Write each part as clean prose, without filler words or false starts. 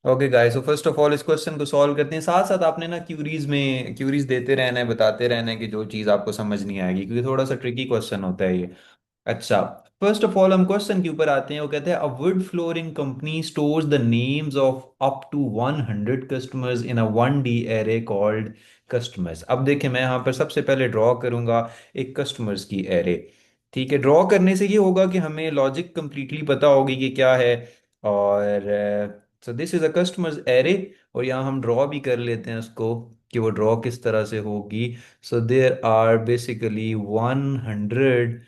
Okay guys, so first of all इस question को solve करते हैं। साथ साथ आपने ना क्यूरीज देते रहना है, बताते रहना है कि जो चीज़ आपको समझ नहीं आएगी, क्योंकि थोड़ा सा ट्रिकी क्वेश्चन होता है ये। अच्छा, फर्स्ट ऑफ ऑल हम क्वेश्चन के ऊपर आते हैं। वो कहते हैं, a wood flooring company stores the names of up to 100 customers in a 1D array called customers. अब देखिए, मैं यहाँ पर सबसे पहले ड्रॉ करूंगा एक कस्टमर्स की एरे। ठीक है, ड्रॉ करने से ये होगा कि हमें लॉजिक कंप्लीटली पता होगी कि क्या है। और सो this is a customers array. और यहाँ हम ड्रॉ भी कर लेते हैं उसको, कि वो ड्रॉ किस तरह से होगी। So there are basically 100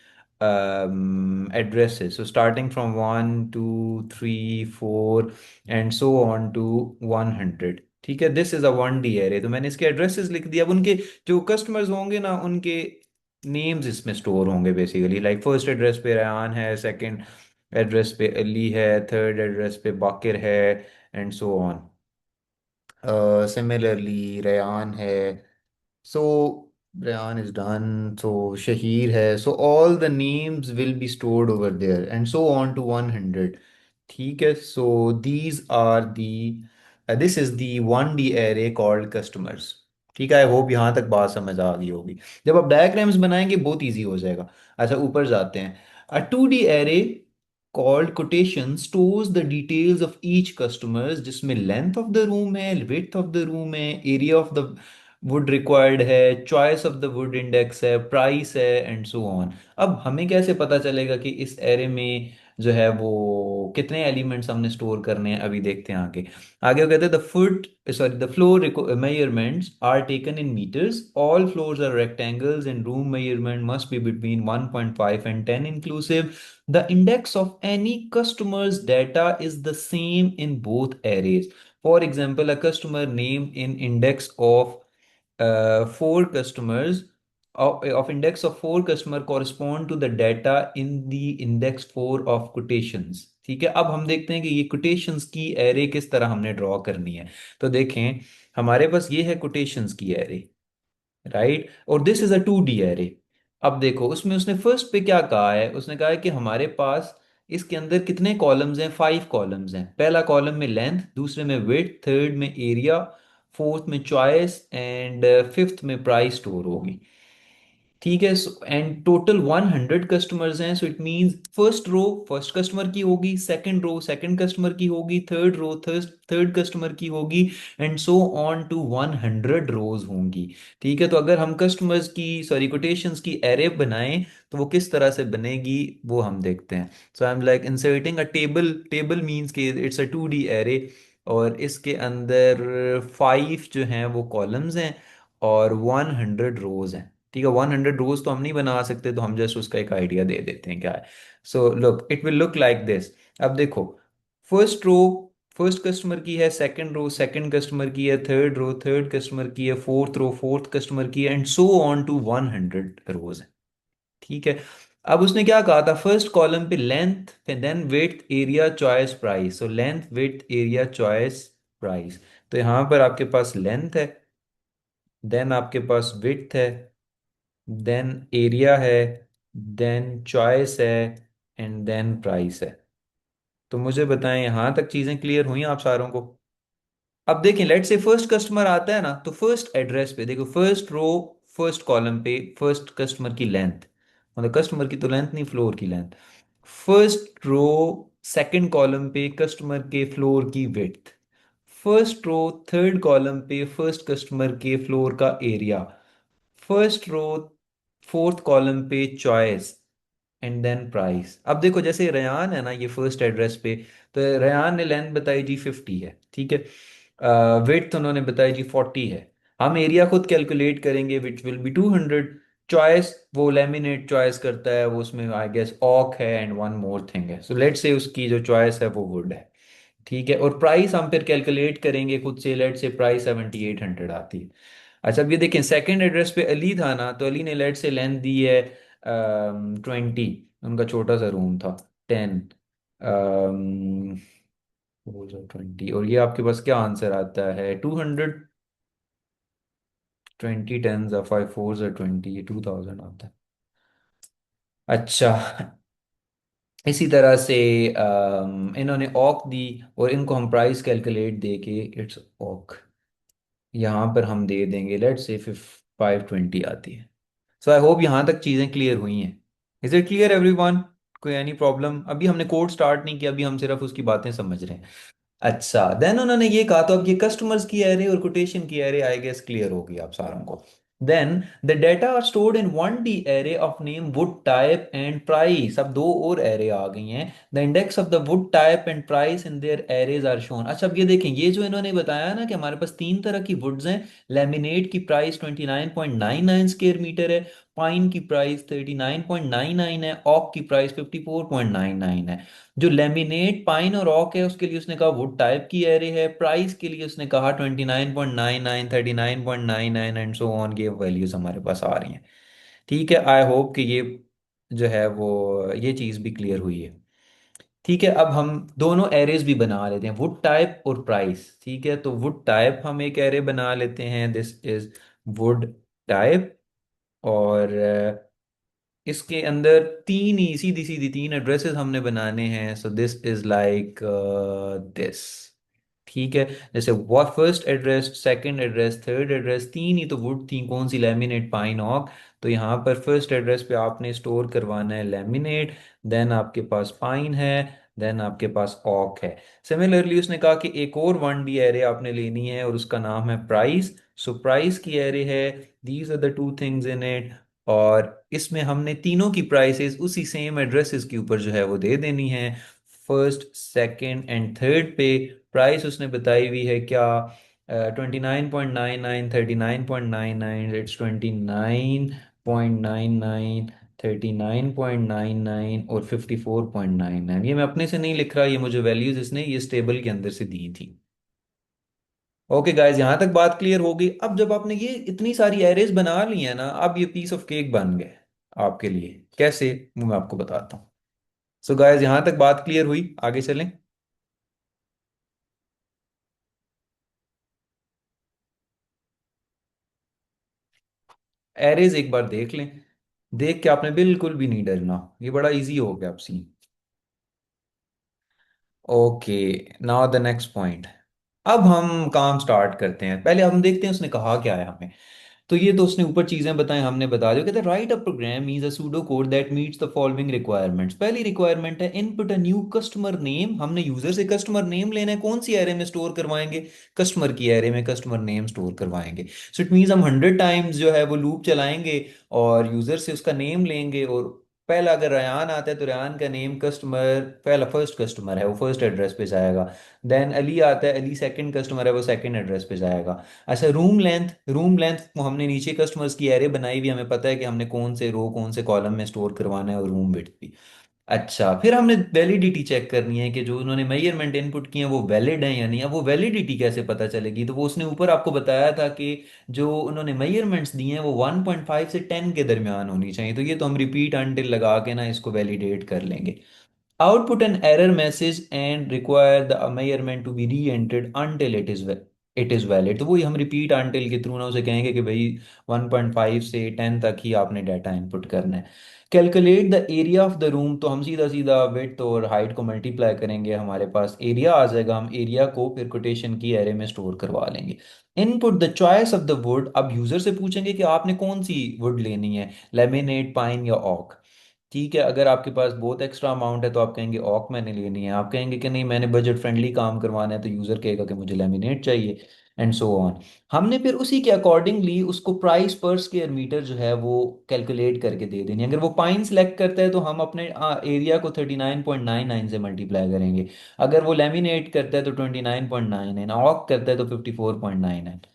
addresses. So starting from 1, 2, 3, 4 and so on to 100। ठीक है, this is a 1D array. तो मैंने इसके एड्रेसेस लिख दिया। अब उनके जो कस्टमर्स होंगे ना, उनके नेम्स इसमें स्टोर होंगे बेसिकली। लाइक फर्स्ट एड्रेस पे रेहान है, सेकंड एड्रेस पे अली है, थर्ड एड्रेस पे बाकिर है, and so on. Similarly Rehan है, so Rayan is done, so Shahir है, so all the names will be stored over there and so on to 100। ठीक है, so these are the this is the 1D array called customers। ठीक है, I hope यहाँ तक बात समझ आ गई होगी। जब आप डायग्राम्स बनाएंगे बहुत इजी हो जाएगा। अच्छा, ऊपर जाते हैं। अ 2D array called quotation stores the details of each customers, जिसमें लेंथ ऑफ द रूम है, विड्थ ऑफ द रूम है, area of the wood required है, choice of the wood index है, प्राइस है, एंड सो ऑन। अब हमें कैसे पता चलेगा कि इस एरे में जो है वो कितने एलिमेंट्स हमने स्टोर करने हैं? अभी देखते हैं आगे। आगे वो कहते हैं, the foot sorry the floor measurements are taken in metres, all floors are rectangles and room measurement must be between 1.5 and 10 inclusive। The index of any customer's data is the same in both arrays. For example, a customer name in index of four customers of index of four customer correspond to the data in the index four of quotations। ठीक है, अब हम देखते हैं कि ये quotations की array किस तरह हमने ड्रॉ करनी है। तो देखें, हमारे पास ये है quotations की एरे, राइट, और this is a 2D array. अब देखो, उसमें उसने फर्स्ट पे क्या कहा है। उसने कहा है कि हमारे पास इसके अंदर कितने कॉलम्स हैं? 5 कॉलम्स हैं। पहला कॉलम में लेंथ, दूसरे में विड्थ, थर्ड में एरिया, फोर्थ में चॉइस, एंड फिफ्थ में प्राइस स्टोर होगी। ठीक है, एंड टोटल 100 कस्टमर्स हैं। So it means first row first customer की होगी, सेकंड रो सेकंड कस्टमर की होगी, थर्ड रो थर्ड कस्टमर की होगी, एंड सो ऑन टू 100 रोज होंगी। ठीक है, तो अगर हम कस्टमर्स की सॉरी कोटेशंस की एरे बनाएं तो वो किस तरह से बनेगी वो हम देखते हैं। So I am like inserting a table. Table means के इट्स अ 2D एरे, और इसके अंदर 5 जो हैं वो कॉलम्स हैं और 100 रोज हैं। ठीक है, 100 रोज तो हम नहीं बना सकते, तो हम जस्ट उसका एक आइडिया दे देते हैं क्या है। So look, it will look like this. अब देखो, फर्स्ट रो फर्स्ट कस्टमर की है, सेकंड रो सेकंड कस्टमर की है, थर्ड रो थर्ड कस्टमर की है, फोर्थ रो फोर्थ कस्टमर की है, and so on to 100 rows है। ठीक है, अब उसने क्या कहा था? फर्स्ट कॉलम पे length, then width, area, choice, price. So length, width, area, choice, price. तो यहाँ पर आपके पास लेंथ है, देन आपके पास विड्थ है, देन एरिया है, देन चॉइस है, एंड देन प्राइस है। तो मुझे बताएं, यहां तक चीजें क्लियर हुई आप सारों को? अब देखें, लेट से फर्स्ट कस्टमर आता है ना, तो फर्स्ट एड्रेस पे देखो, फर्स्ट रो फर्स्ट कॉलम पे फर्स्ट कस्टमर की लेंथ, मतलब कस्टमर की तो लेंथ नहीं, फ्लोर की length. First row second column पे कस्टमर के फ्लोर की width. First row third column पे फर्स्ट कस्टमर के फ्लोर का area. First row fourth column पे चॉइस, एंड देन प्राइस। अब देखो, जैसे रेयान है ना, ये फर्स्ट एड्रेस पे, तो रेयान ने लेंथ बताई जी 50 है। ठीक है, विड्थ उन्होंने बताई जी 40 है। हम एरिया खुद कैलकुलेट करेंगे, विच विल बी 200। चॉइस, वो लेमिनेट चॉइस करता है, वो उसमें आई गेस ऑक है, एंड वन मोर थिंग है। सो लेट से उसकी जो चॉइस है वो वुड है। ठीक है, और प्राइस हम फिर कैलकुलेट करेंगे खुद से। लेट से प्राइस 7800 आती है। अच्छा, अब ये देखें, सेकंड एड्रेस पे अली था ना, तो अली ने लेट से लेंथ दी है 20। उनका छोटा सा रूम था, 10। 20, और ये आपके पास क्या आंसर आता है? 200। 20 10 5 4 20, ये 2000 आता है। अच्छा, इसी तरह से इन्होंने ऑक दी, और इनको हम प्राइस कैलकुलेट दे के, इट्स ऑक, यहाँ पर हम दे देंगे लेट्स से 520 आती है। सो आई होप यहाँ तक चीज़ें क्लियर हुई हैं। Is it clear everyone? कोई एनी प्रॉब्लम? अभी हमने कोड स्टार्ट नहीं किया, अभी हम सिर्फ उसकी बातें समझ रहे हैं। अच्छा, देन उन्होंने ये कहा, तो अब ये कस्टमर्स की एरे और कोटेशन की एरे आई गेस क्लियर होगी आप सारों को। Then the data are stored in one D array of name wood type and price. अब दो और एरे आ गई हैं। The index of the wood type and price in their arrays are shown. अच्छा, अब ये देखें, ये जो इन्होंने बताया ना कि हमारे पास तीन तरह की वुड्स हैं। लेमिनेट की प्राइस 29.99 स्क्वायर मीटर है, पाइन की प्राइस 39.99 है, ऑक की प्राइस 54.99 है। जो लेमिनेट पाइन और ऑक है उसके लिए उसने कहा वुड टाइप की एरे है, प्राइस के लिए उसने कहा 29.99, 39.99 एंड सो ऑन, ये वैल्यूज हमारे पास आ रही हैं। ठीक है, आई होप कि ये जो है वो ये चीज़ भी क्लियर हुई है। ठीक है, अब हम दोनों एरेज भी बना लेते हैं, वुड टाइप और प्राइस। ठीक है, तो वुड टाइप हम एक एरे बना लेते हैं, दिस इज वुड टाइप। और इसके अंदर तीन ही सीधी सीधी तीन एड्रेसेस हमने बनाने हैं, सो दिस इज लाइक दिस। ठीक है, जैसे वो first address, second address, third address, तीन ही तो वुड थी, कौन सी, लेमिनेट, पाइन, ऑक। तो यहाँ पर फर्स्ट एड्रेस पे आपने स्टोर करवाना है लेमिनेट, देन आपके पास पाइन है, देन आपके पास ऑक है। सिमिलरली उसने कहा कि एक और वन डी एरे आपने लेनी है और उसका नाम है प्राइस। सो प्राइस की एरे है, these are the two things in it. और इसमें हमने तीनों की प्राइसेस उसी सेम एड्रेसेस के ऊपर जो है वो दे देनी है, फर्स्ट, सेकंड एंड थर्ड पे। प्राइस उसने बताई हुई है क्या, 29.99, 39.99, इट्स 29.99, 39.99 और 54.99। ये मैं अपने से नहीं लिख रहा, ये मुझे वैल्यूज इसने ये टेबल के अंदर से दी थी। ओके गाइस, यहां तक बात क्लियर हो गई। अब जब आपने ये इतनी सारी एरेज बना ली है ना, अब ये पीस ऑफ केक बन गए आपके लिए। कैसे, वो मैं आपको बताता हूँ। सो गाइस, यहां तक बात क्लियर हुई, आगे चलें। एरेज एक बार देख लें, देख के आपने बिल्कुल भी नहीं डरना, ये बड़ा इजी हो गया आप seen. Okay, now the next point. अब हम काम स्टार्ट करते हैं, पहले हम देखते हैं उसने कहा क्या है हमें। तो ये तो उसने ऊपर चीजें बताएं, हमने बता दिया। कहते हैं write a program is a pseudo code that meets the following requirements. पहली रिक्वायरमेंट है input a new customer name. हमने यूजर से कस्टमर नेम लेना है, कौन सी एरे में स्टोर करवाएंगे, कस्टमर की एरे में कस्टमर नेम स्टोर करवाएंगे। सो इट मीन्स हम 100 टाइम्स जो है वो लूप चलाएंगे और यूजर से उसका नेम लेंगे। और पहला अगर रेयान आता है तो रेयान का नेम कस्टमर, पहला फर्स्ट कस्टमर है वो फर्स्ट एड्रेस पे जाएगा। देन अली आता है, अली सेकंड कस्टमर है वो सेकंड एड्रेस पे जाएगा। अच्छा, रूम लेंथ को हमने नीचे कस्टमर्स की एरे बनाई हुई, हमें पता है कि हमने कौन से रो कौन से कॉलम में स्टोर करवाना है, और रूम विड्थ भी। अच्छा, फिर हमने वैलिडिटी चेक करनी है कि जो उन्होंने मेजरमेंट इनपुट किए हैं वो वैलिड हैं या नहीं। अब वो वैलिडिटी कैसे पता चलेगी, तो वो उसने ऊपर आपको बताया था कि जो उन्होंने मेजरमेंट्स दिए हैं वो 1.5 से 10 के दरमियान होनी चाहिए। तो ये तो हम रिपीट अनटिल लगा के ना इसको वैलिडेट कर लेंगे। Output an error message and require the measurement to be re-entered until it is valid। तो वही हम repeat until के थ्रू ना उसे कहेंगे कि भाई 1.5 से 10 तक ही आपने डाटा इनपुट करना है। Calculate the area of the room, तो हम सीधा सीधा विड्थ और हाइट को मल्टीप्लाई करेंगे, हमारे पास एरिया आ जाएगा। हम एरिया को फिर कोटेशन की एरे में स्टोर करवा लेंगे। Input the choice of the would, अब यूजर से पूछेंगे कि आपने कौन सी वुड लेनी है, लेमिनेट, पाइन या ऑक। ठीक है, अगर आपके पास बहुत एक्स्ट्रा अमाउंट है तो आप कहेंगे ऑक मैंने लेनी है, आप कहेंगे कि नहीं मैंने बजट फ्रेंडली काम करवाना है तो यूज़र कहेगा कि मुझे लेमिनेट चाहिए, एंड सो ऑन। हमने फिर उसी के अकॉर्डिंगली उसको प्राइस पर स्क्वायर मीटर जो है वो कैलकुलेट करके दे देनी है। अगर वो पाइन सेलेक्ट करता है तो हम अपने एरिया को 39.99 से मल्टीप्लाई करेंगे। अगर वो लेमिनेट करता है तो 29.99, ऑक करता है तो 54.99।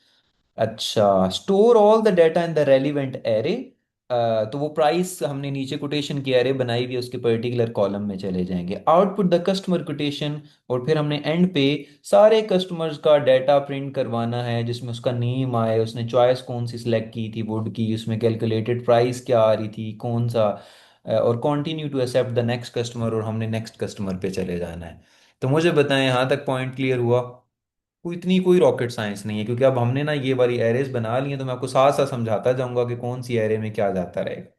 अच्छा, store all the data in the relevant array. तो वो प्राइस हमने नीचे कोटेशन की एरे बनाई हुई है, उसके पर्टिकुलर कॉलम में चले जाएंगे। आउटपुट द कस्टमर कोटेशन, और फिर हमने एंड पे सारे कस्टमर्स का डाटा प्रिंट करवाना है जिसमें उसका नेम आए, उसने चॉइस कौन सी सिलेक्ट की थी वुड की, उसमें कैलकुलेटेड प्राइस क्या आ रही थी, कौन सा, और continue to accept the next customer, और हमने नेक्स्ट कस्टमर पे चले जाना है। तो मुझे बताएं यहाँ तक पॉइंट क्लियर हुआ? कोई रॉकेट साइंस नहीं है, क्योंकि अब हमने ना ये वाली एरेज बना ली है, तो मैं आपको साथ साथ समझाता जाऊंगा कि कौन सी एरे में क्या जाता रहेगा।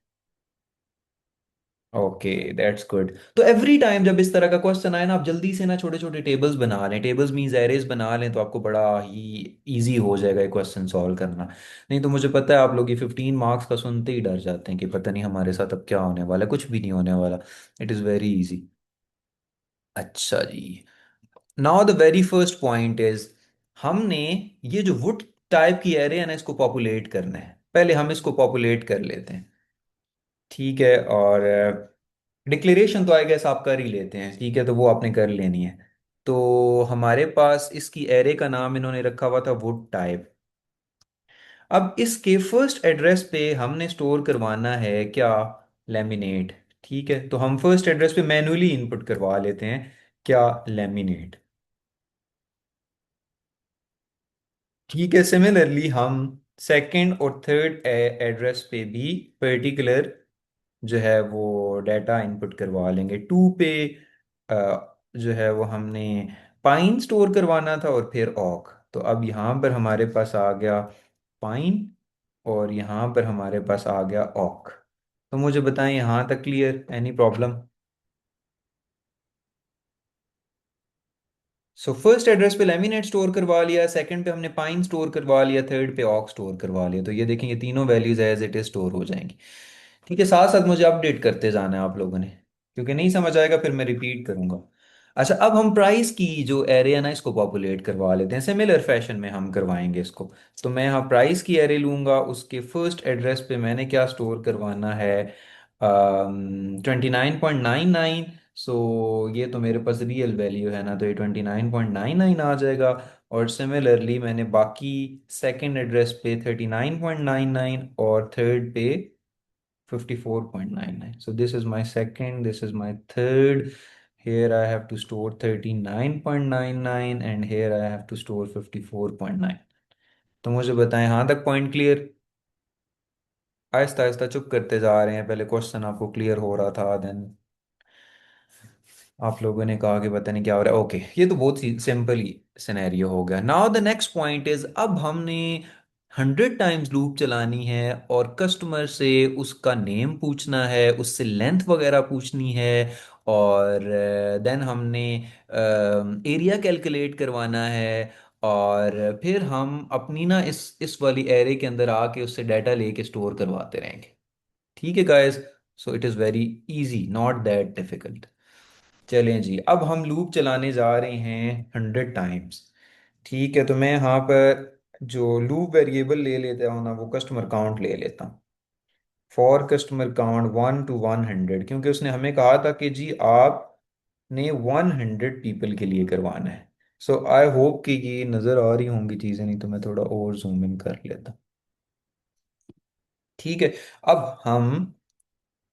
Okay, that's good. तो एवरी टाइम जब इस तरह का क्वेश्चन आए ना, आप जल्दी से ना छोटे छोटे टेबल्स बना लें, टेबल्स मींस एरेज बना लें, तो आपको बड़ा ही इजी हो जाएगा ये क्वेश्चन सॉल्व करना। नहीं तो मुझे पता है आप लोग ये 15 मार्क्स का सुनते ही डर जाते हैं कि पता नहीं हमारे साथ अब क्या होने वाला है, कुछ भी नहीं होने वाला। It is very easy. अच्छा जी, now the very first point is, हमने ये जो वुड टाइप की एरे है ना, इसको पॉपुलेट करना है। पहले हम इसको पॉपुलेट कर लेते हैं, ठीक है। और डिक्लेरेशन तो आई गेस आप कर ही लेते हैं, ठीक है, तो वो आपने कर लेनी है। तो हमारे पास इसकी एरे का नाम इन्होंने रखा हुआ था वुड टाइप। अब इसके फर्स्ट एड्रेस पे हमने स्टोर करवाना है क्या, लेमिनेट। ठीक है, तो हम फर्स्ट एड्रेस पे मैन्युअली इनपुट करवा लेते हैं क्या, लेमिनेट। ठीक है, सिमिलरली हम सेकंड और थर्ड एड्रेस पे भी पर्टिकुलर जो है वो डाटा इनपुट करवा लेंगे। टू पे जो है वो हमने पाइन स्टोर करवाना था और फिर ऑक। तो अब यहाँ पर हमारे पास आ गया पाइन, और यहाँ पर हमारे पास आ गया ऑक। तो मुझे बताएं यहाँ तक clear, any problem? So first address पे लेमिनेट स्टोर करवा लिया, सेकंड पे हमने पाइन स्टोर करवा लिया, थर्ड पे ऑक स्टोर करवा लिया। तो ये देखेंगे तीनों values as it is store हो जाएंगी। ठीक है, साथ साथ मुझे अपडेट करते जाना है आप लोगों ने, क्योंकि नहीं समझ आएगा फिर मैं रिपीट करूंगा। अच्छा, अब हम प्राइस की जो एरे है ना, इसको पॉपुलेट करवा लेते हैं, सिमिलर फैशन में हम करवाएंगे इसको। तो मैं यहाँ प्राइस की एरे लूंगा, उसके फर्स्ट एड्रेस पे मैंने क्या स्टोर करवाना है, 29.99। सो ये तो मेरे पास रियल वैल्यू है ना, तो ये 29.99 आ जाएगा। और सिमिलरली मैंने बाकी सेकंड एड्रेस पे 39.99 और थर्ड पे 54.99. So this is my second, this is my third. Here I have to store 39.99 and here I have to store 54.9. तो मुझे बताएं, हाँ तक पॉइंट क्लियर? आहिस्ता आहिस्ता चुप करते जा रहे हैं, पहले क्वेश्चन आपको क्लियर हो रहा था, देन आप लोगों ने कहा कि पता नहीं क्या हो रहा है। ओके, ये तो बहुत ही सिंपल ही सिनेरियो हो गया। Now the next point is, अब हमने 100 टाइम्स लूप चलानी है और कस्टमर से उसका नेम पूछना है, उससे लेंथ वगैरह पूछनी है, और देन हमने एरिया कैलकुलेट करवाना है, और फिर हम अपनी ना इस वाली एरे के अंदर आके उससे डाटा लेके स्टोर करवाते रहेंगे। ठीक है guys, so it is very easy, not that difficult. चलें जी, अब हम लूप चलाने जा रहे हैं 100 टाइम्स। ठीक है, तो मैं यहाँ पर जो लूप वेरिएबल ले लेता हूँ ना, वो कस्टमर काउंट ले लेता हूँ। फॉर कस्टमर काउंट 1 to 100, क्योंकि उसने हमें कहा था कि जी आपने 100 पीपल के लिए करवाना है। सो आई होप कि ये नज़र आ रही होंगी चीज़ें, नहीं तो मैं थोड़ा और जूम इन कर लेता। ठीक है, अब हम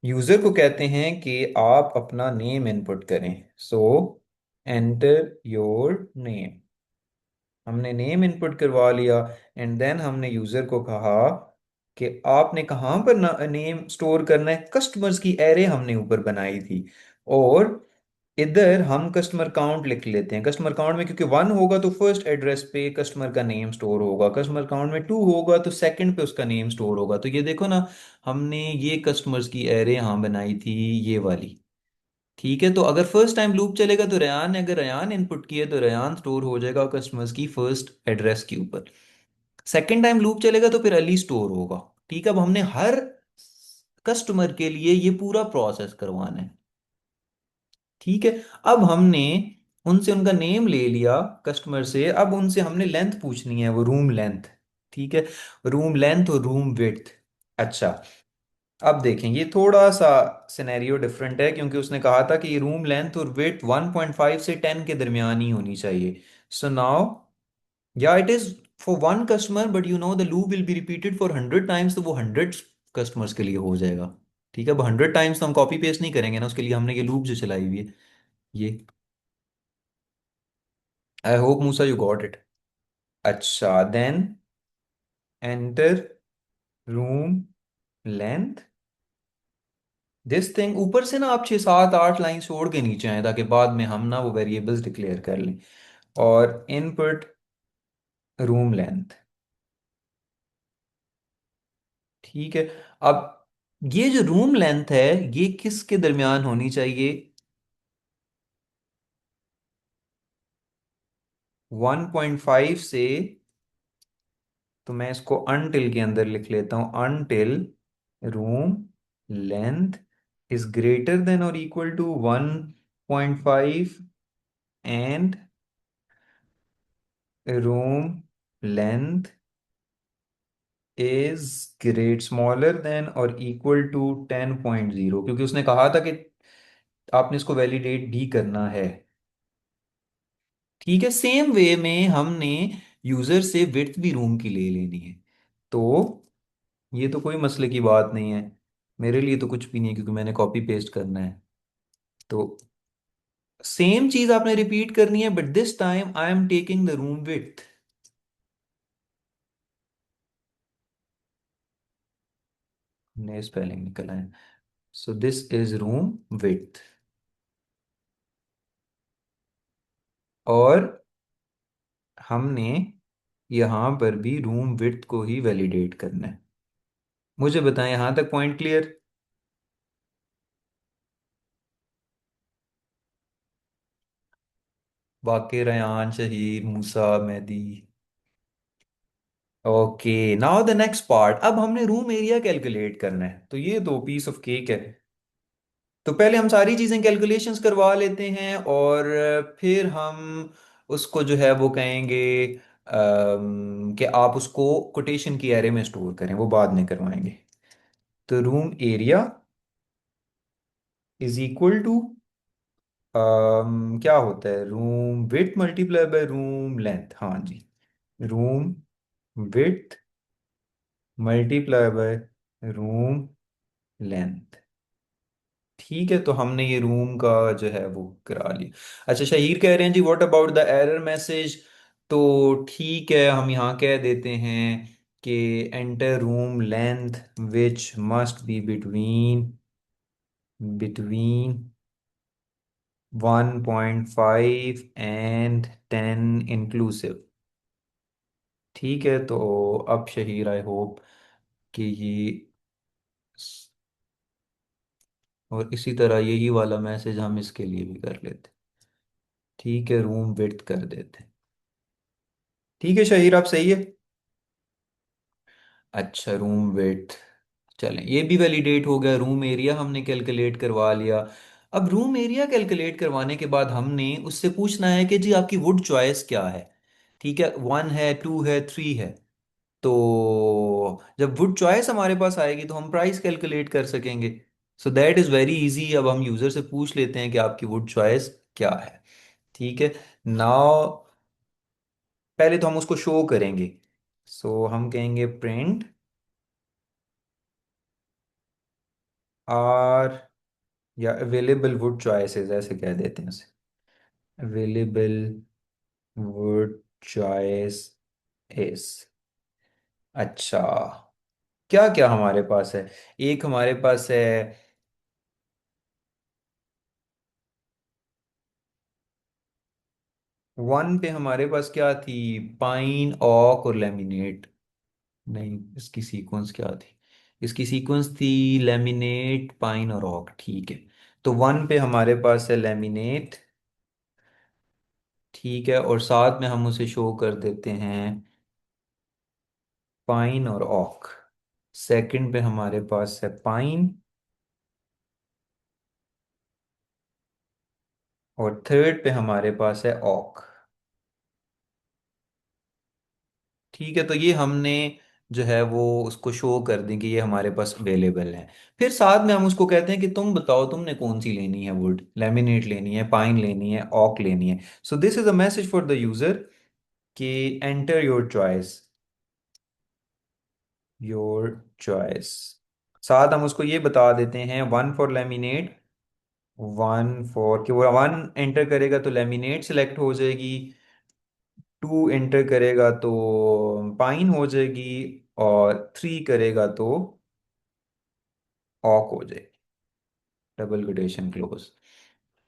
यूजर को कहते हैं कि आप अपना नेम इनपुट करें। सो एंटर योर नेम। हमने नेम इनपुट करवा लिया, एंड देन हमने यूजर को कहा कि आपने कहाँ पर नेम स्टोर करना है, कस्टमर्स की एरे हमने ऊपर बनाई थी। और इधर हम कस्टमर काउंट लिख लेते हैं। कस्टमर काउंट में क्योंकि 1 होगा तो फर्स्ट एड्रेस पे कस्टमर का नेम स्टोर होगा, कस्टमर काउंट में 2 होगा तो सेकंड पे उसका नेम स्टोर होगा। तो ये देखो ना, हमने ये कस्टमर्स की एरे यहाँ बनाई थी, ये वाली। ठीक है, तो अगर फर्स्ट टाइम लूप चलेगा तो रेयान ने अगर रेयान इनपुट किए तो रेयान स्टोर हो जाएगा कस्टमर्स की फर्स्ट एड्रेस के ऊपर। सेकंड टाइम लूप चलेगा तो फिर अली स्टोर होगा। ठीक है, अब हमने हर कस्टमर के लिए ये पूरा प्रोसेस करवाना है। ठीक है, अब हमने उनसे उनका नेम ले लिया कस्टमर से, अब उनसे हमने लेंथ पूछनी है, वो रूम लेंथ। ठीक है, रूम लेंथ और रूम विड्थ। अच्छा, अब देखें ये थोड़ा सा सिनेरियो डिफरेंट है, क्योंकि उसने कहा था कि रूम लेंथ और विड्थ 1.5 से 10 के दरमियान ही होनी चाहिए। सो नाउ, या it is for one customer, but you know the loop will be repeated for 100 times, तो वो 100 कस्टमर्स के लिए हो जाएगा। ठीक है, अब 100 टाइम्स तो हम कॉपी पेस्ट नहीं करेंगे ना, उसके लिए हमने ये लूप जो चलाई हुई है, ये। आई होप मूसा यू गॉट इट। अच्छा, then enter room length, this thing. ऊपर से ना आप 6 7 8 लाइन छोड़ के नीचे आए, ताकि बाद में हम ना वो वेरिएबल्स डिक्लेयर कर लें। और इनपुट रूम लेंथ। ठीक है, अब ये जो रूम लेंथ है ये किसके दरमियान होनी चाहिए? 1.5 से, तो मैं इसको अनटिल के अंदर लिख लेता हूं, until room length is greater than or equal to 1.5 and room length is great smaller than or equal to 10.0, क्योंकि उसने कहा था कि आपने इसको वैलिडेट भी करना है। ठीक है, सेम वे में हमने यूजर से विड्थ भी रूम की ले लेनी है। तो ये तो कोई मसले की बात नहीं है, मेरे लिए तो कुछ भी नहीं है क्योंकि मैंने कॉपी पेस्ट करना है। तो सेम चीज आपने रिपीट करनी है, but this time I am taking the room width. नए स्पेलिंग निकल आए। सो दिस इज रूम विड्थ, और हमने यहां पर भी रूम विड्थ को ही वैलिडेट करना है। मुझे बताएं, यहां तक पॉइंट क्लियर? बाकी Rayan, Shaheer, Musa, Mehdi. Okay, now the next part, अब हमने रूम एरिया कैलकुलेट करना है, तो ये दो पीस ऑफ केक है। तो पहले हम सारी चीजें कैलकुलेशंस करवा लेते हैं, और फिर हम उसको जो है वो कहेंगे कि आप उसको कोटेशन की एरे में स्टोर करें, वो बाद में करवाएंगे। तो room area is equal to, क्या होता है, room width multiply by room length, हाँ जी, room width multiply by room length. ठीक है, तो हमने ये रूम का जो है वो करा लिया। अच्छा, शहीर कह रहे हैं ji what about the error message. तो ठीक है, हम यहाँ कह देते हैं कि enter room length which must be between between 1.5 and 10 inclusive. ठीक है, तो अब शहीर आई होप कि ये, और इसी तरह यही वाला मैसेज हम इसके लिए भी कर लेते। ठीक है, रूम विड्थ कर देते। ठीक है शहीर, आप सही है। अच्छा, रूम विड्थ, चलें ये भी वैलिडेट हो गया। रूम एरिया हमने कैलकुलेट करवा लिया। अब रूम एरिया कैलकुलेट करवाने के बाद हमने उससे पूछना है कि जी आपकी वुड चॉइस क्या है। ठीक है, 1 है, 2 है, 3 है। तो जब वुड चॉइस हमारे पास आएगी तो हम प्राइस कैलकुलेट कर सकेंगे। So that is very easy. अब हम यूज़र से पूछ लेते हैं कि आपकी वुड चॉइस क्या है। ठीक है, नाउ पहले तो हम उसको शो करेंगे। सो हम कहेंगे प्रिंट आर, या अवेलेबल वुड चॉइसेस ऐसे कह देते हैं उसे, अवेलेबल वुड चॉइस इज। अच्छा, क्या क्या हमारे पास है? एक हमारे पास है, 1 पे हमारे पास क्या थी, पाइन, ऑक और लेमिनेट। नहीं, इसकी सीक्वेंस क्या थी? इसकी सीक्वेंस थी लेमिनेट, पाइन और ऑक। ठीक है, तो 1 पे हमारे पास है लेमिनेट। ठीक है, और साथ में हम उसे शो कर देते हैं पाइन और ऑक। सेकंड पे हमारे पास है पाइन, और थर्ड पे हमारे पास है ऑक। ठीक है, तो ये हमने जो है वो उसको शो कर दें कि ये हमारे पास अवेलेबल है। फिर साथ में हम उसको कहते हैं कि तुम बताओ तुमने कौन सी लेनी है वुड, लेमिनेट लेनी है, पाइन लेनी है, ऑक लेनी है। So this is a message for the user कि enter your choice, your choice. साथ हम उसको ये बता देते हैं 1 फॉर लेमिनेट, 1 फॉर, कि वो 1 एंटर करेगा तो लेमिनेट सेलेक्ट हो जाएगी, 2 एंटर करेगा तो पाइन हो जाएगी, और 3 करेगा तो ऑक हो जाएगी, डबल कोटेशन क्लोज।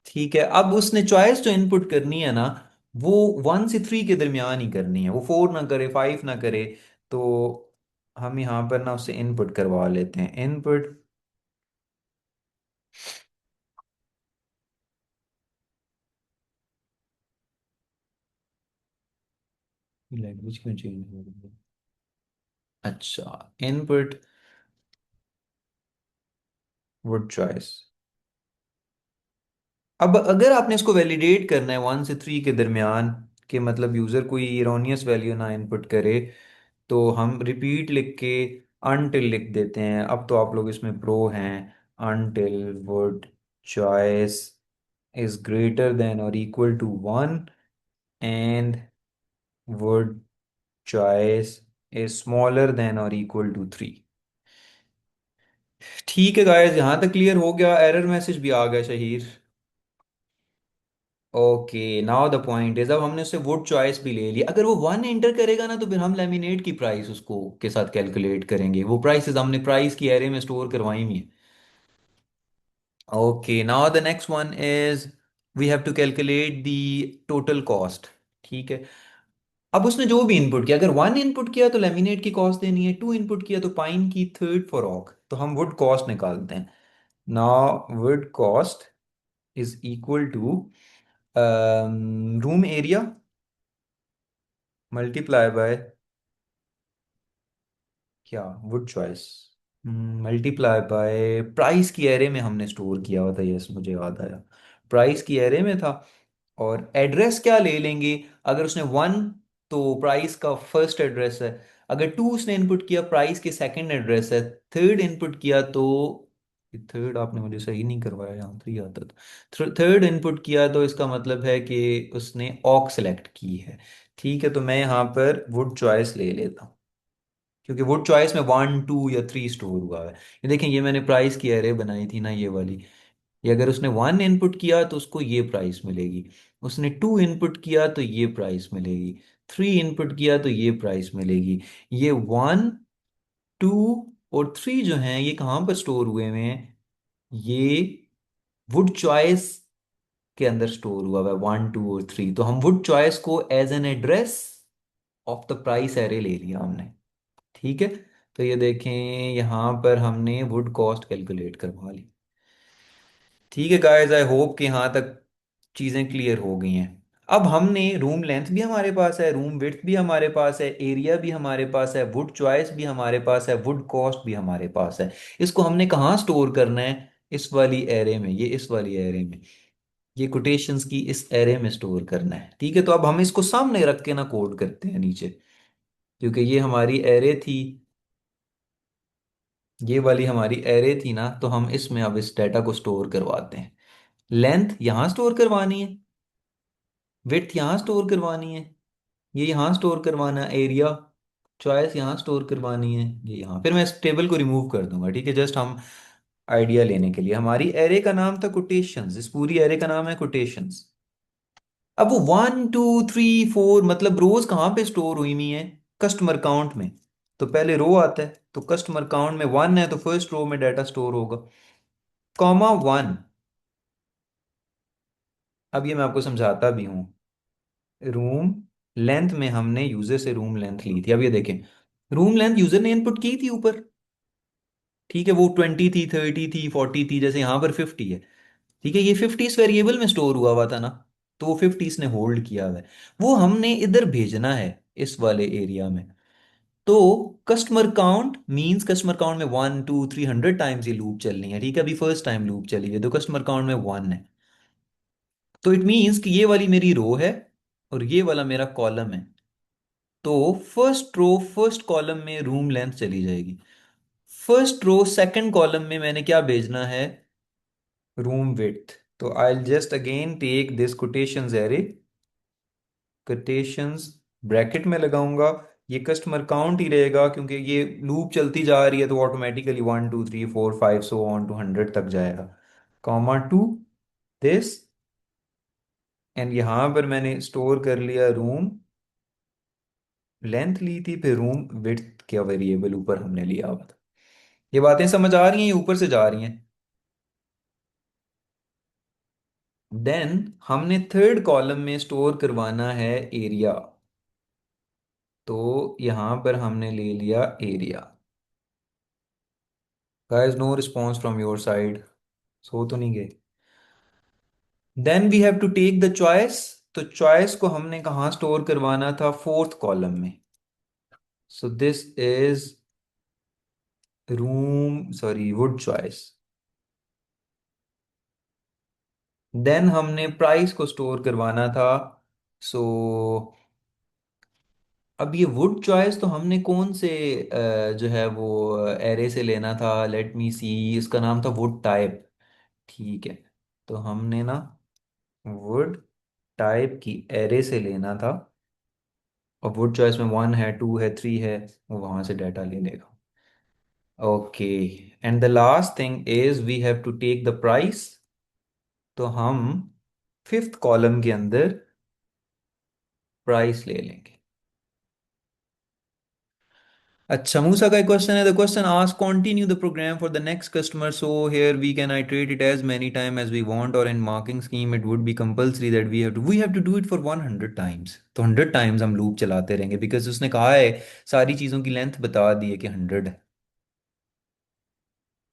ठीक है, अब उसने चॉइस जो इनपुट करनी है ना, वो 1 से 3 के दरमियान ही करनी है, वो 4 ना करे, 5 ना करे। तो हम यहाँ पर ना उससे इनपुट करवा लेते हैं, इनपुट लैंग्वेज क्यों चेंज हो रही है? अच्छा, इनपुट वर्ड चॉइस। अब अगर आपने इसको वैलिडेट करना है 1 से 3 के दरमियान, कि मतलब यूजर कोई इरोनियस वैल्यू ना इनपुट करे, तो हम रिपीट लिख के अनटिल लिख देते हैं। अब तो आप लोग इसमें प्रो हैं। Until word choice is greater than or equal to 1 and word choice is smaller than or equal to 3। ठीक है गाइस, यहाँ तक क्लियर हो गया। एरर मैसेज भी आ गया Shaheer. Okay, now the point is, अब हमने उससे वुड चॉइस भी ले लिया। अगर वो 1 एंटर करेगा ना, तो फिर हम लेमिनेट की प्राइस उसको के साथ कैलकुलेट करेंगे। वो प्राइसेस हमने प्राइस की एरे में स्टोर करवाई हुई है। Okay, now the next one is we have to calculate the total cost. ठीक है। अब उसने जो भी इनपुट किया, अगर 1 इनपुट किया तो लेमिनेट की कॉस्ट देनी है, 2 इनपुट किया तो पाइन की, थर्ड फॉर ऑक। तो हम वुड कॉस्ट निकालते हैं। Now wood cost is equal to room area multiply by क्या, wood choice multiply by price की एरे में हमने स्टोर किया हुआ था। यस, मुझे याद आया, प्राइस की एरे में था। और एड्रेस क्या ले लेंगे? अगर उसने 1, तो प्राइस का फर्स्ट एड्रेस है। अगर 2 उसने इनपुट किया, प्राइस के सेकंड एड्रेस है। थर्ड इनपुट किया तो, थर्ड आपने मुझे सही नहीं करवाया, यहाँ 3 आता था। थर्ड इनपुट किया तो इसका मतलब है कि उसने ऑक सेलेक्ट की है। ठीक है, तो मैं यहाँ पर वुड चॉइस ले लेता हूँ, क्योंकि वुड चॉइस में 1, 2 या 3 स्टोर हुआ है। ये देखें, ये मैंने प्राइस की एरे बनाई थी ना, ये वाली। ये अगर उसने 1 इनपुट किया तो उसको ये प्राइस मिलेगी। उसने 2 इनपुट किया तो ये प्राइस मिलेगी। 3 इनपुट किया तो ये प्राइस मिलेगी। ये 1, 2 और 3 जो हैं, ये कहाँ पर स्टोर हुए हुए हैं? ये वुड चॉइस के अंदर स्टोर हुआ हुआ है, 1, 2 और 3। तो हम वुड चॉइस को as an address of the price array ले लिया हमने। ठीक है। तो ये देखें, यहाँ पर हमने वुड कॉस्ट कैलकुलेट करवा ली। ठीक है गाइस, आई होप कि यहाँ तक चीज़ें क्लियर हो गई हैं। अब हमने रूम लेंथ भी हमारे पास है, रूम विड्थ भी हमारे पास है, एरिया भी हमारे पास है, वुड चॉइस भी हमारे पास है, वुड कॉस्ट भी हमारे पास है। इसको हमने कहाँ स्टोर करना है? इस वाली एरे में, ये इस वाली एरे में, ये कोटेशंस की इस एरे में स्टोर करना है। ठीक है, तो अब हम इसको सामने रख के ना कोड करते हैं नीचे, क्योंकि ये हमारी एरे थी, ये वाली हमारी एरे थी ना, तो हम इसमें अब इस डाटा को स्टोर करवाते हैं। लेंथ यहाँ स्टोर करवानी है, विड्थ यहाँ स्टोर करवानी है, ये यहाँ स्टोर करवाना है, एरिया चॉइस यहाँ स्टोर करवानी है, ये यहाँ। फिर मैं इस टेबल को रिमूव कर दूंगा। ठीक है, जस्ट हम आइडिया लेने के लिए। हमारी एरे का नाम था कोटेशंस, इस पूरी एरे का नाम है कोटेशंस। अब वो 1, 2, 3, 4 मतलब रोज कहाँ पे स्टोर हुई हुई है? कस्टमर काउंट में। तो पहले रो आता है, तो कस्टमर काउंट में 1 है, तो फर्स्ट रो में डाटा स्टोर होगा, कॉमा 1। अब ये मैं आपको समझाता भी हूँ। रूम लेंथ में हमने यूजर से रूम लेंथ ली थी। अब ये देखें, रूम लेंथ यूजर ने इनपुट की थी ऊपर। ठीक है, वो 20 थी, 30 थी, 40 थी, जैसे यहाँ पर 50 है। ठीक है, ये 50 इस वेरिएबल में स्टोर हुआ हुआ था ना, तो वो 50 इसने होल्ड किया हुआ है। वो हमने इधर भेजना है, इस वाले एरिया में। तो customer count means, customer count में 1, 2, 3 100 टाइम्स ये लूप चलनी है। ठीक है, अभी फर्स्ट टाइम लूप चली है, तो कस्टमर काउंट में 1 है। तो इट मींस कि ये वाली मेरी रो है और ये वाला मेरा कॉलम है। तो फर्स्ट रो फर्स्ट कॉलम में रूम लेंथ चली जाएगी। फर्स्ट रो सेकंड कॉलम में मैंने क्या भेजना है? Room width. तो I just again take this quotations array, quotations bracket में लगाऊंगा। ये कस्टमर काउंट ही रहेगा, क्योंकि ये लूप चलती जा रही है, तो ऑटोमेटिकली 1, 2, 3, 4, 5 सो ऑन टू 100 तक जाएगा। कॉमा टू दिस, एंड यहां पर मैंने स्टोर कर लिया रूम लेंथ ली थी, फिर रूम विड्थ का वेरिएबल ऊपर हमने लिया हुआ था। ये बातें समझ आ रही हैं, ये ऊपर से जा रही हैं? देन हमने थर्ड कॉलम में स्टोर करवाना है एरिया। तो यहां पर हमने ले लिया area. Guys, no response from your side, so तो नहीं गए? Then we have to take the choice, तो चॉइस को हमने कहाँ स्टोर करवाना था, फोर्थ कॉलम में। So this is room, sorry, wood choice. Then हमने प्राइस को स्टोर करवाना था। सो अब ये वुड चॉइस तो हमने कौन से जो है वो एरे से लेना था, लेट मी सी, इसका नाम था वुड टाइप। ठीक है, तो हमने ना वुड टाइप की एरे से लेना था। और वुड चॉइस में 1 है, 2 है, 3 है, वो वहां से डाटा ले लेगा। Okay, and the last thing is we have to take the price. तो हम फिफ्थ कॉलम के अंदर प्राइस ले लेंगे। अच्छा, मूसा का एक क्वेश्चन है, the question ask continue the program for the next customer, so here we can iterate it as many time as we want, और in marking scheme it would be compulsory that we have to do it for 100 times. तो 100 times हम loop चलाते रहेंगे, because उसने कहा है, सारी चीज़ों की लेंथ बता दी है कि 100 है।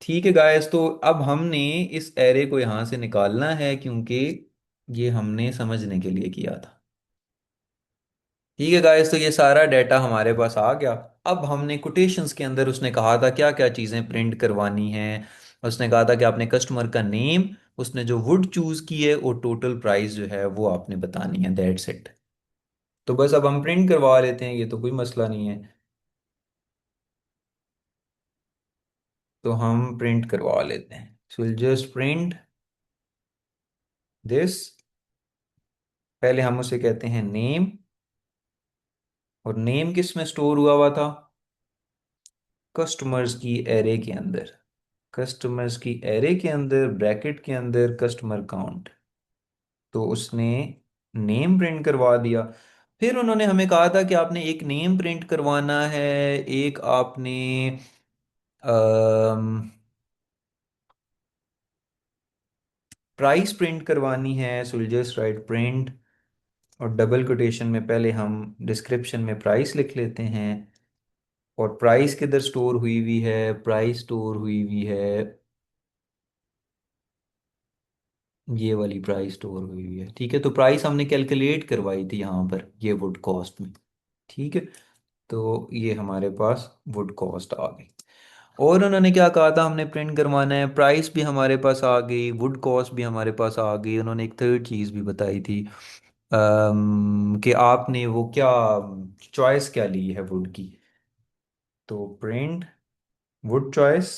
ठीक है गाइस, तो अब हमने इस एरे को यहाँ से निकालना है, क्योंकि ये हमने समझने के लिए किया था। ठीक है गाइस, तो ये सारा डाटा हमारे पास आ गया। अब हमने कोटेशंस के अंदर, उसने कहा था क्या क्या चीज़ें प्रिंट करवानी है। उसने कहा था कि आपने कस्टमर का नेम, उसने जो वुड चूज की है, और टोटल प्राइस जो है वो आपने बतानी है, दैट्स इट। तो बस अब हम प्रिंट करवा लेते हैं, ये तो कोई मसला नहीं है। तो हम प्रिंट करवा लेते हैं, so will just print this. पहले हम उसे कहते हैं नेम, और नेम किस में स्टोर हुआ हुआ था, कस्टमर्स की एरे के अंदर। कस्टमर्स की एरे के अंदर, ब्रैकेट के अंदर, कस्टमर काउंट। तो उसने नेम प्रिंट करवा दिया। फिर उन्होंने हमें कहा था कि आपने एक नेम प्रिंट करवाना है, एक आपने प्राइस प्रिंट करवानी है। So will just right print, और डबल कोटेशन में पहले हम डिस्क्रिप्शन में प्राइस लिख लेते हैं। और प्राइस किधर स्टोर हुई हुई है, प्राइस स्टोर हुई हुई है, ये वाली प्राइस स्टोर हुई हुई है। ठीक है, तो प्राइस हमने कैलकुलेट करवाई थी यहाँ पर, ये वुड कॉस्ट में। ठीक है, तो ये हमारे पास वुड कॉस्ट आ गई। और उन्होंने क्या कहा था, हमने प्रिंट करवाना है, प्राइस भी हमारे पास आ गई, वुड कॉस्ट भी हमारे पास आ गई। उन्होंने एक थर्ड चीज़ भी बताई थी, कि आपने वो क्या चॉइस क्या ली है वुड की। तो print wood choice,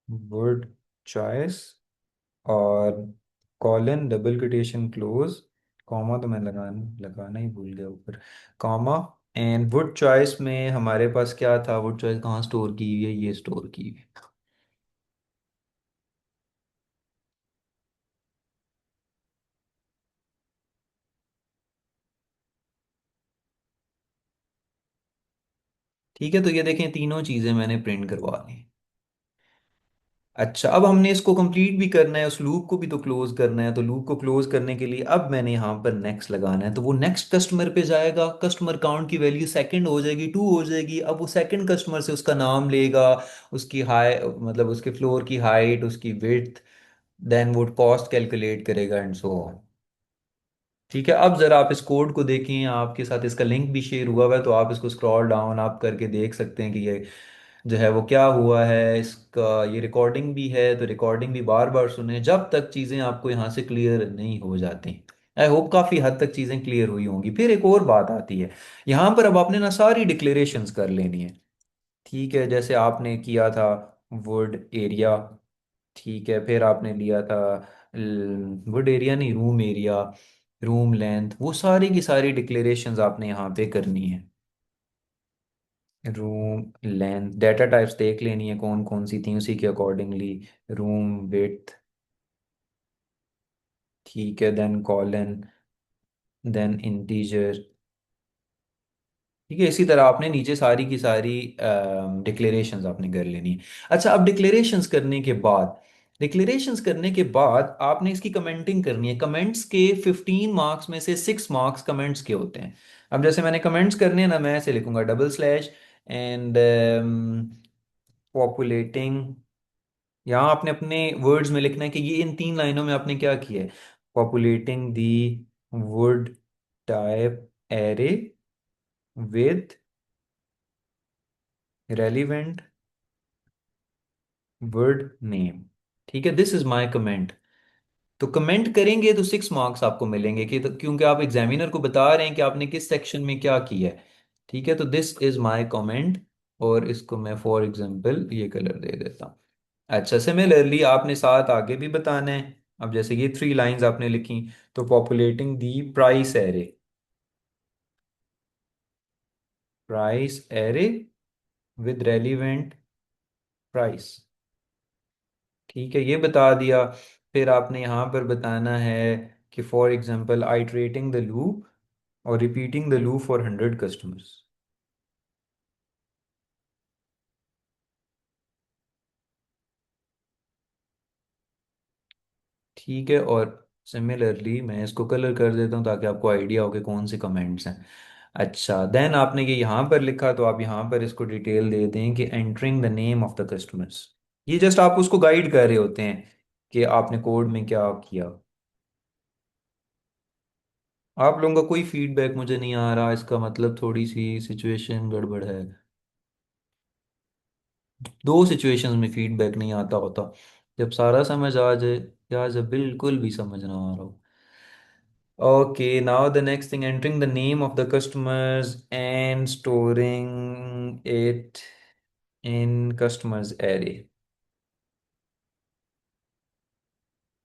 wood choice, और colon double quotation close, comma तो मैं लगाना लगाना ही भूल गया ऊपर, कॉमा। एंड वुड चॉइस में हमारे पास क्या था, वुड चॉइस कहाँ स्टोर की हुई है, ये स्टोर की हुई है। ठीक है, तो ये देखें, तीनों चीज़ें मैंने प्रिंट करवा ली। अच्छा, अब हमने इसको कंप्लीट भी करना है, उस लूप को भी तो क्लोज करना है। तो लूप को क्लोज करने के लिए अब मैंने यहाँ पर नेक्स्ट लगाना है, तो वो नेक्स्ट कस्टमर पे जाएगा, कस्टमर काउंट की वैल्यू सेकंड हो जाएगी, 2 हो जाएगी। अब वो सेकंड कस्टमर से उसका नाम लेगा, उसकी हाई, मतलब उसके फ्लोर की हाइट, उसकी विड्थ, देन वो कॉस्ट कैलकुलेट करेगा, एंड सो ऑन। ठीक है, अब जरा आप इस कोड को देखें, आपके साथ इसका लिंक भी शेयर हुआ हुआ है, तो आप इसको स्क्रॉल डाउन आप करके देख सकते हैं कि ये जो है वो क्या हुआ है। इसका ये रिकॉर्डिंग भी है, तो रिकॉर्डिंग भी बार बार सुने जब तक चीज़ें आपको यहाँ से क्लियर नहीं हो जाती। आई होप काफ़ी हद तक चीज़ें क्लियर हुई होंगी। फिर एक और बात आती है, यहाँ पर अब आपने ना सारी डिक्लेरेशंस कर लेनी है। ठीक है, जैसे आपने किया था वुड एरिया। ठीक है, फिर आपने लिया था वुड एरिया नहीं, रूम एरिया, रूम लेंथ, वो सारी की सारी डिक्लेरेशंस आपने यहाँ पे करनी है। रूम लेंथ, डाटा टाइप्स देख लेनी है कौन कौन सी थी, उसी के अकॉर्डिंगली। रूम विड्थ, ठीक है, देन कॉलन, देन इंटीजर। ठीक है, इसी तरह आपने नीचे सारी की सारी डिक्लेरेशंस आपने कर लेनी है। अच्छा, अब डिक्लेरेशंस करने के बाद आपने इसकी कमेंटिंग करनी है। कमेंट्स के 15 मार्क्स में से 6 मार्क्स कमेंट्स के होते हैं। अब जैसे मैंने कमेंट्स करने हैं ना, मैं ऐसे लिखूंगा डबल स्लैश एंड पॉपुलेटिंग। यहाँ आपने अपने वर्ड्स में लिखना है कि ये इन 3 लाइनों में आपने क्या किया है, populating the wood type array with relevant word name। ठीक है, दिस इज माय कमेंट। तो कमेंट करेंगे तो 6 मार्क्स आपको मिलेंगे कि तो, क्योंकि आप एग्जामिनर को बता रहे हैं कि आपने किस सेक्शन में क्या किया है। ठीक है, तो दिस इज माय कमेंट। और इसको मैं फॉर एग्जांपल ये कलर दे देता हूँ। अच्छा, सिमिलरली आपने साथ आगे भी बताना है। अब जैसे ये 3 लाइंस आपने लिखी, तो populating the price array, price array with relevant price. ठीक है, ये बता दिया। फिर आपने यहाँ पर बताना है कि for example iterating the loop और repeating the loop for 100 customers. ठीक है, और सिमिलरली मैं इसको कलर कर देता हूँ ताकि आपको आइडिया हो कि कौन से कमेंट्स हैं। अच्छा, देन आपने ये यहाँ पर लिखा, तो आप यहाँ पर इसको डिटेल दे दें कि entering the name of the customers. ये जस्ट आप उसको गाइड कर रहे होते हैं कि आपने कोड में क्या किया। आप लोगों का कोई फीडबैक मुझे नहीं आ रहा, इसका मतलब थोड़ी सी सिचुएशन गड़बड़ है। दो सिचुएशंस में फीडबैक नहीं आता होता, जब सारा समझ आ जाए या जब बिल्कुल भी समझ ना आ रहा हो। Okay, now the next thing, entering the name of the customers and storing it in customers array।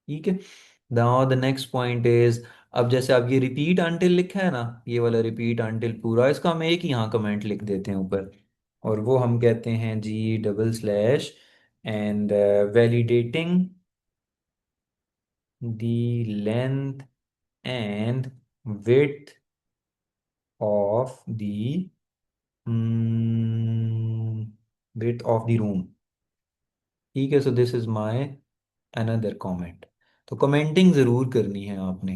ठीक है, now the next point is, अब जैसे अब ये रिपीट अंटिल लिखा है ना, ये वाला रिपीट अंटिल पूरा, इसका हम एक ही यहाँ कमेंट लिख देते हैं ऊपर। और वो हम कहते हैं जी double slash and validating the length and width of the width of the room। ठीक है, so this is my another comment. तो कमेंटिंग जरूर करनी है आपने।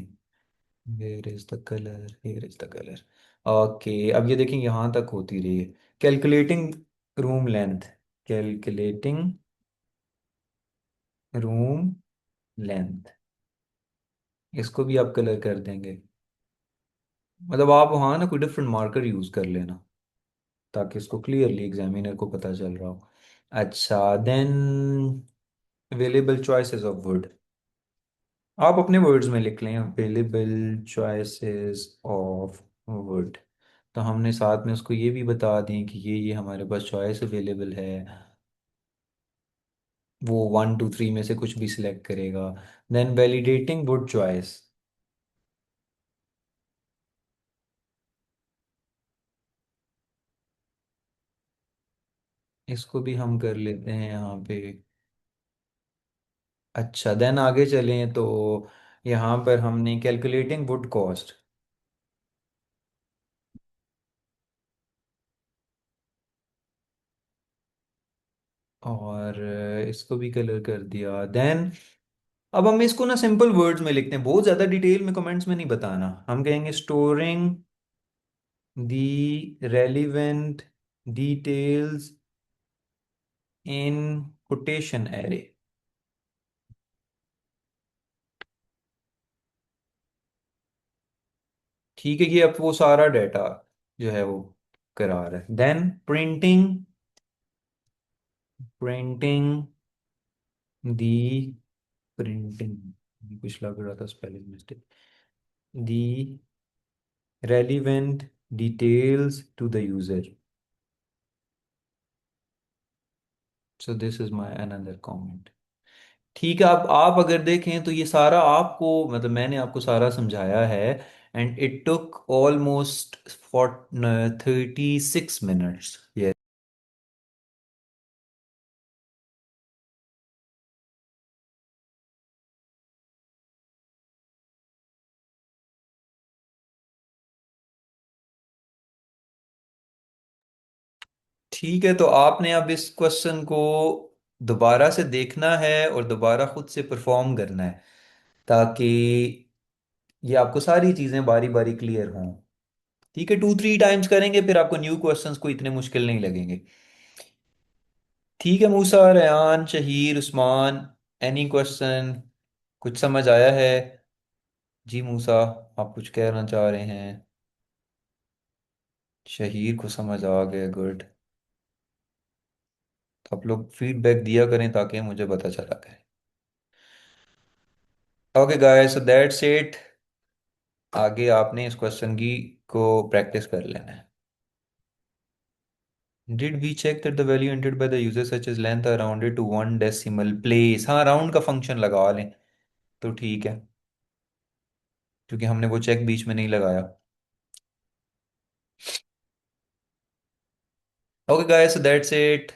Where is the colour, here is the colour. Okay, अब ये देखें यहाँ तक होती रही है। Calculating room length, calculating room length, इसको भी आप कलर कर देंगे। मतलब आप वहाँ ना कोई डिफरेंट मार्कर यूज कर लेना ताकि इसको क्लियरली एग्जामिनर को पता चल रहा हो। अच्छा, then available choices of wood, आप अपने वर्ड्स में लिख लें अवेलेबल चॉइसेस ऑफ वुड। तो हमने साथ में उसको ये भी बता दें कि ये हमारे पास चॉइस अवेलेबल है। वो 1 2 3 में से कुछ भी सिलेक्ट करेगा। देन वैलिडेटिंग वुड चॉइस, इसको भी हम कर लेते हैं यहाँ पे। अच्छा, देन आगे चलें तो यहाँ पर हमने कैलकुलेटिंग वुड कॉस्ट, और इसको भी कलर कर दिया। देन अब हम इसको ना सिंपल वर्ड्स में लिखते हैं, बहुत ज्यादा डिटेल में कमेंट्स में नहीं बताना। हम कहेंगे storing the relevant details in quotation array. ठीक है, ये अब वो सारा डाटा जो है वो करा रहा है। Then printing, printing the, printing कुछ लग रहा था spelling mistake, the relevant details to the user. So this is my another comment. ठीक है, अब आप अगर देखें तो ये सारा आपको, मतलब मैंने आपको सारा समझाया है। And it took almost for 36 minutes. ठीक है, तो आपने अब इस क्वेश्चन को दोबारा से देखना है और दोबारा खुद से परफॉर्म करना है ताकि ये आपको सारी चीजें बारी बारी क्लियर हों। ठीक है, 2 3 टाइम्स करेंगे फिर आपको न्यू क्वेश्चंस को इतने मुश्किल नहीं लगेंगे। ठीक है, मूसा, रेहान, शहीर, उस्मान, एनी क्वेश्चन, कुछ समझ आया है? जी मूसा, आप कुछ कहना चाह रहे हैं? शहीर को समझ आ गया, गुड। तो आप लोग फीडबैक दिया करें ताकि मुझे पता चला करे। Okay guys, so that's it. आगे आपने इस क्वेश्चन की को प्रैक्टिस कर लेना है। Did we check that the value entered by the user such as length are rounded to one decimal place? हाँ, राउंड का फंक्शन लगा लें तो ठीक है, क्योंकि हमने वो चेक बीच में नहीं लगाया। Okay guys, so that's it.